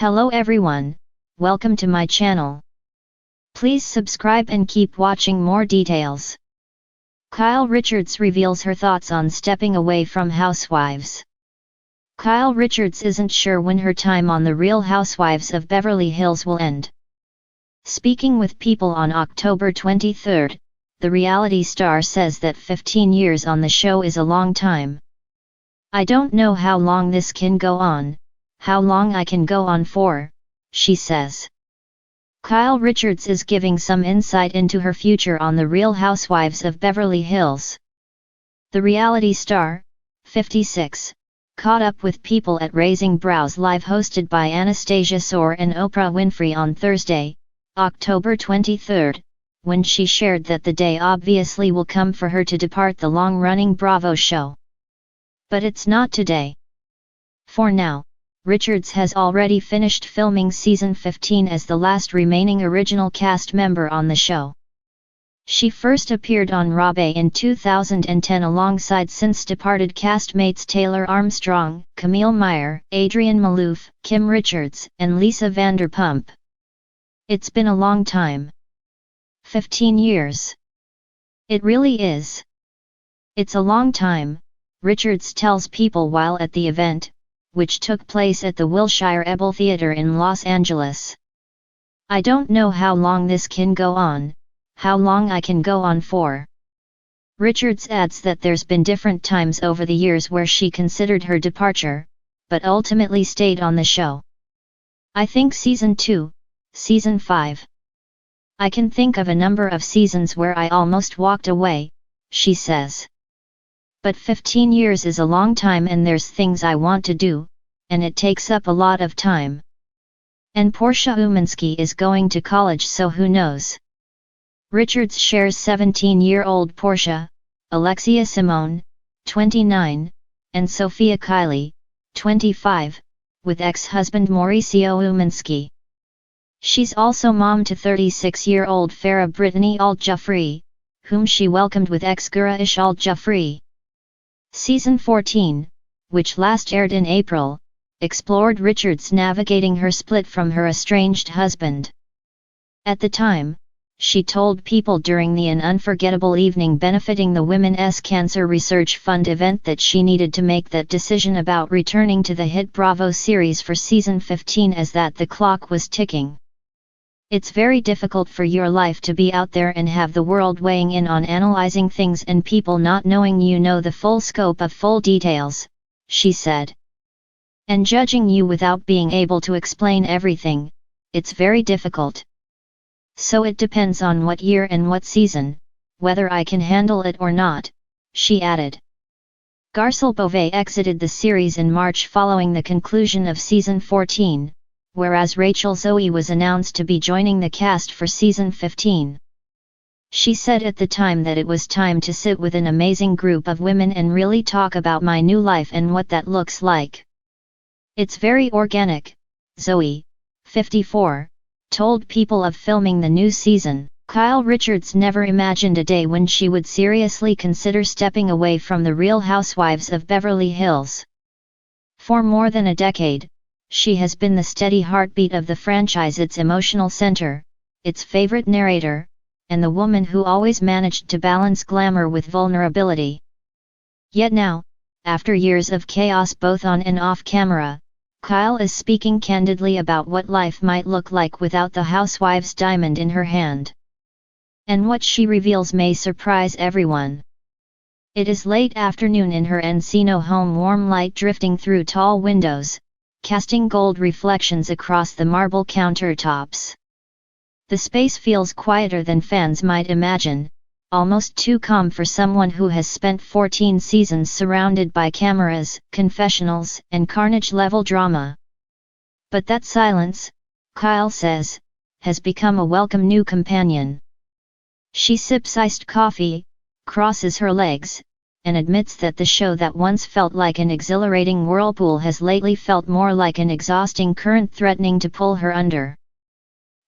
Hello everyone, welcome to my channel. Please subscribe and keep watching more details. Kyle Richards reveals her thoughts on stepping away from Housewives. Kyle Richards isn't sure when her time on The Real Housewives of Beverly Hills will end. Speaking with People on October 23, the reality star says that 15 years on the show is a long time. "I don't know how long this can go on, how long I can go on for," she says. Kyle Richards is giving some insight into her future on The Real Housewives of Beverly Hills. The reality star, 56, caught up with People at Raising Brows Live hosted by Anastasia Soar and Oprah Winfrey on Thursday, October 23, when she shared that the day obviously will come for her to depart the long-running Bravo show. But it's not today. For now, Richards has already finished filming season 15 as the last remaining original cast member on the show. She first appeared on Raw in 2010 alongside since-departed castmates Taylor Armstrong, Camille Meyer, Adrienne Maloof, Kim Richards, and Lisa Vanderpump. It's been a long time. 15 years. It really is. It's a long time, Richards tells People while at the event, which took place at the Wilshire Ebel Theatre in Los Angeles. "I don't know how long this can go on, how long I can go on for." Richards adds that there's been different times over the years where she considered her departure, but ultimately stayed on the show. "I think season 2, season 5. I can think of a number of seasons where I almost walked away," she says. "But 15 years is a long time and there's things I want to do, and it takes up a lot of time. And Portia Umansky is going to college, so who knows." Richards shares 17-year-old Portia, Alexia Simone, 29, and Sophia Kiley, 25, with ex-husband Mauricio Umansky. She's also mom to 36-year-old Farrah Brittany Al-Jafri, whom she welcomed with ex-Gura Ish Al-Jafri. Season 14, which last aired in April, explored Richards navigating her split from her estranged husband. At the time, she told People during an unforgettable evening benefiting the Women's Cancer Research Fund event that she needed to make that decision about returning to the hit Bravo series for season 15 as that the clock was ticking. "It's very difficult for your life to be out there and have the world weighing in on analyzing things and people not knowing you know the full scope of full details," she said. "And judging you without being able to explain everything, it's very difficult. So it depends on what year and what season, whether I can handle it or not," she added. Garcelle Beauvais exited the series in March following the conclusion of season 14. Whereas Rachel Zoe was announced to be joining the cast for season 15. She said at the time that it was time to sit with an amazing group of women and really talk about my new life and what that looks like. "It's very organic," Zoe, 54, told People of filming the new season. Kyle Richards never imagined a day when she would seriously consider stepping away from The Real Housewives of Beverly Hills. For more than a decade, she has been the steady heartbeat of the franchise, its emotional center, its favorite narrator, and the woman who always managed to balance glamour with vulnerability. Yet now, after years of chaos both on and off camera, Kyle is speaking candidly about what life might look like without the Housewives diamond in her hand. And what she reveals may surprise everyone. It is late afternoon in her Encino home, warm light drifting through tall windows, casting gold reflections across the marble countertops. The space feels quieter than fans might imagine, almost too calm for someone who has spent 14 seasons surrounded by cameras, confessionals, and carnage-level drama. But that silence, Kyle says, has become a welcome new companion. She sips iced coffee, crosses her legs, and admits that the show that once felt like an exhilarating whirlpool has lately felt more like an exhausting current threatening to pull her under.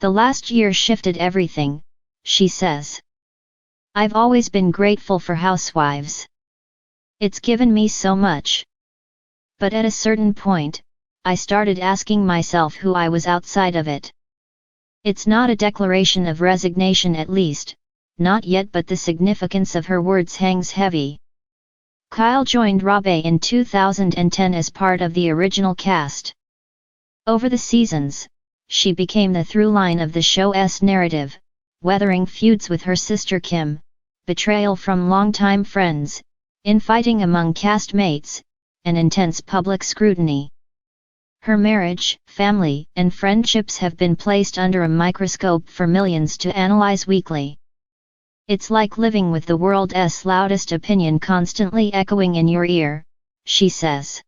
"The last year shifted everything," she says. "I've always been grateful for Housewives. It's given me so much. But at a certain point, I started asking myself who I was outside of it. It's not a declaration of resignation, at least, not yet, but the significance of her words hangs heavy. Kyle joined Rabe in 2010 as part of the original cast. Over the seasons, she became the through line of the show's narrative, weathering feuds with her sister Kim, betrayal from longtime friends, infighting among castmates, and intense public scrutiny. Her marriage, family, and friendships have been placed under a microscope for millions to analyze weekly. It's like living with the world's loudest opinion constantly echoing in your ear, she says.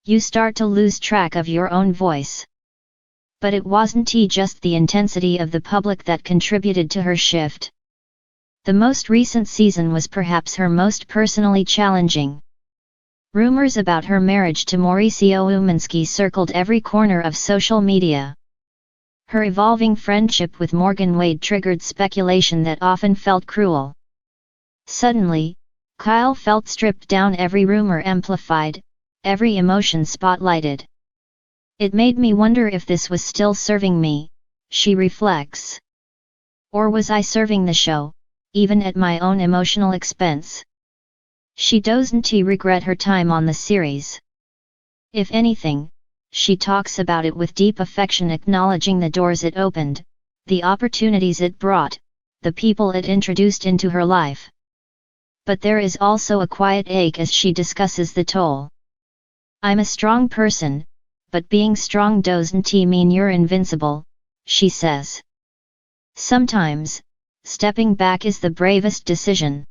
You start to lose track of your own voice. But it wasn't just the intensity of the public that contributed to her shift. The most recent season was perhaps her most personally challenging. Rumors about her marriage to Mauricio Umansky circled every corner of social media. Her evolving friendship with Morgan Wade triggered speculation that often felt cruel. Suddenly, Kyle felt stripped down, every rumor amplified, every emotion spotlighted. It made me wonder if this was still serving me, she reflects. Or was I serving the show, even at my own emotional expense? She doesn't regret her time on the series. If anything, she talks about it with deep affection, acknowledging the doors it opened, the opportunities it brought, the people it introduced into her life. But there is also a quiet ache as she discusses the toll. I'm a strong person, but being strong doesn't mean you're invincible, she says. Sometimes, stepping back is the bravest decision.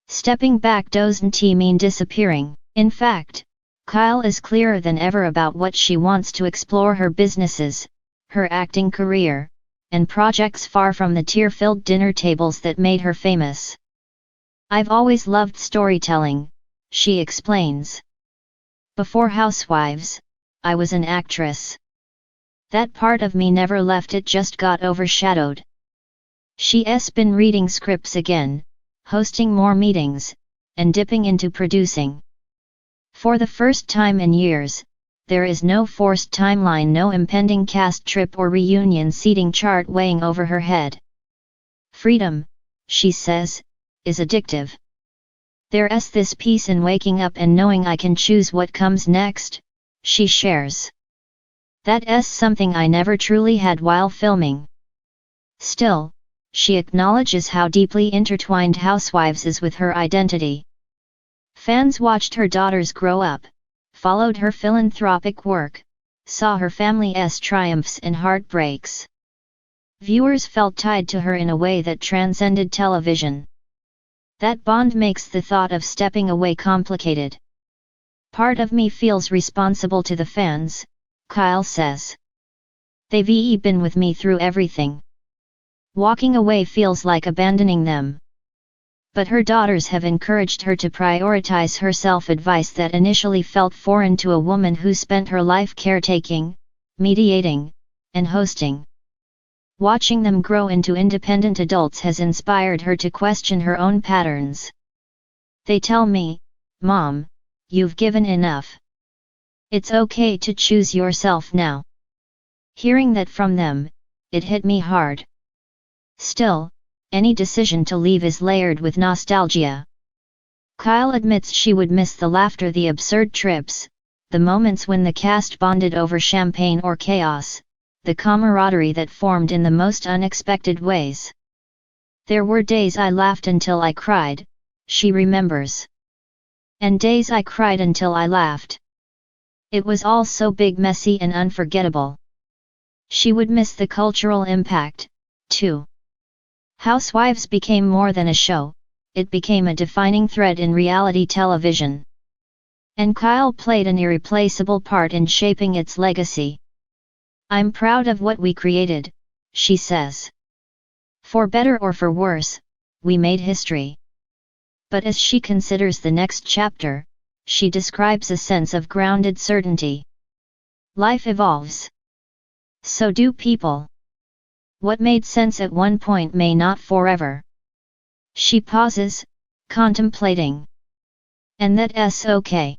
Stepping back doesn't mean disappearing. In fact, Kyle is clearer than ever about what she wants to explore: her businesses, her acting career, and projects far from the tear-filled dinner tables that made her famous. I've always loved storytelling, she explains. Before Housewives, I was an actress. That part of me never left, it just got overshadowed. She's been reading scripts again, hosting more meetings, and dipping into producing. For the first time in years, there is no forced timeline, no impending cast trip or reunion seating chart weighing over her head. Freedom, she says, is addictive. There's this peace in waking up and knowing I can choose what comes next, she shares. That's something I never truly had while filming. Still, she acknowledges how deeply intertwined Housewives is with her identity. Fans watched her daughters grow up, followed her philanthropic work, saw her family's triumphs and heartbreaks. Viewers felt tied to her in a way that transcended television. That bond makes the thought of stepping away complicated. Part of me feels responsible to the fans, Kyle says. They've been with me through everything. Walking away feels like abandoning them. But her daughters have encouraged her to prioritize herself, advice that initially felt foreign to a woman who spent her life caretaking, mediating, and hosting. Watching them grow into independent adults has inspired her to question her own patterns. They tell me, Mom, you've given enough. It's okay to choose yourself now. Hearing that from them, it hit me hard. Still, any decision to leave is layered with nostalgia. Kyle admits she would miss the laughter, the absurd trips, the moments when the cast bonded over champagne or chaos, the camaraderie that formed in the most unexpected ways. There were days I laughed until I cried, she remembers. And days I cried until I laughed. It was all so big, messy, and unforgettable. She would miss the cultural impact, too. Housewives became more than a show, it became a defining thread in reality television. And Kyle played an irreplaceable part in shaping its legacy. I'm proud of what we created, she says. For better or for worse, we made history. But as she considers the next chapter, she describes a sense of grounded certainty. Life evolves. So do people. What made sense at one point may not forever. She pauses, contemplating. And that's okay.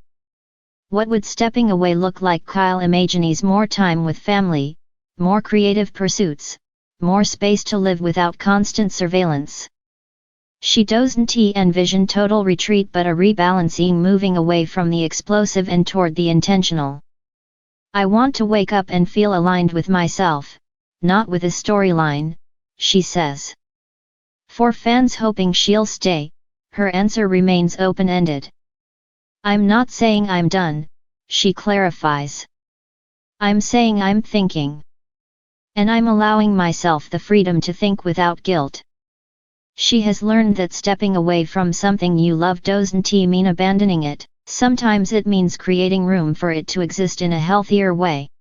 What would stepping away look like? Kyle imagines more time with family, more creative pursuits, more space to live without constant surveillance. She doesn't envision total retreat but a rebalancing, moving away from the explosive and toward the intentional. I want to wake up and feel aligned with myself, not with a storyline, she says. For fans hoping she'll stay, her answer remains open-ended. I'm not saying I'm done, she clarifies. I'm saying I'm thinking. And I'm allowing myself the freedom to think without guilt. She has learned that stepping away from something you love doesn't mean abandoning it, sometimes it means creating room for it to exist in a healthier way.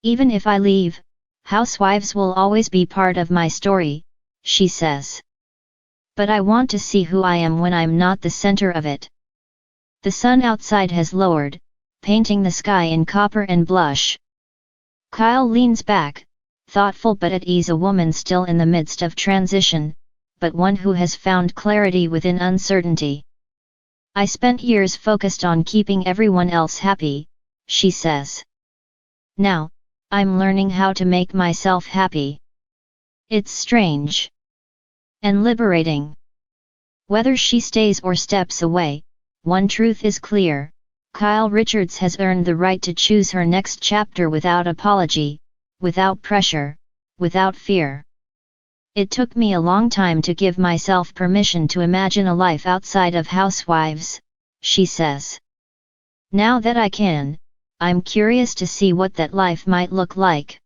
Even if I leave, Housewives will always be part of my story, she says. But I want to see who I am when I'm not the center of it. The sun outside has lowered, painting the sky in copper and blush. Kyle leans back, thoughtful but at ease, a woman still in the midst of transition, but one who has found clarity within uncertainty. I spent years focused on keeping everyone else happy, she says. Now, I'm learning how to make myself happy. It's strange. And liberating. Whether she stays or steps away, one truth is clear: Kyle Richards has earned the right to choose her next chapter without apology, without pressure, without fear. It took me a long time to give myself permission to imagine a life outside of Housewives, she says. Now that I can, I'm curious to see what that life might look like.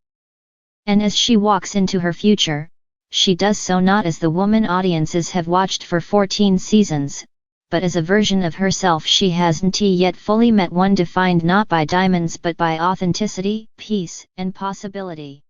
And as she walks into her future, she does so not as the woman audiences have watched for 14 seasons, but as a version of herself she hasn't yet fully met, one defined not by diamonds but by authenticity, peace, and possibility.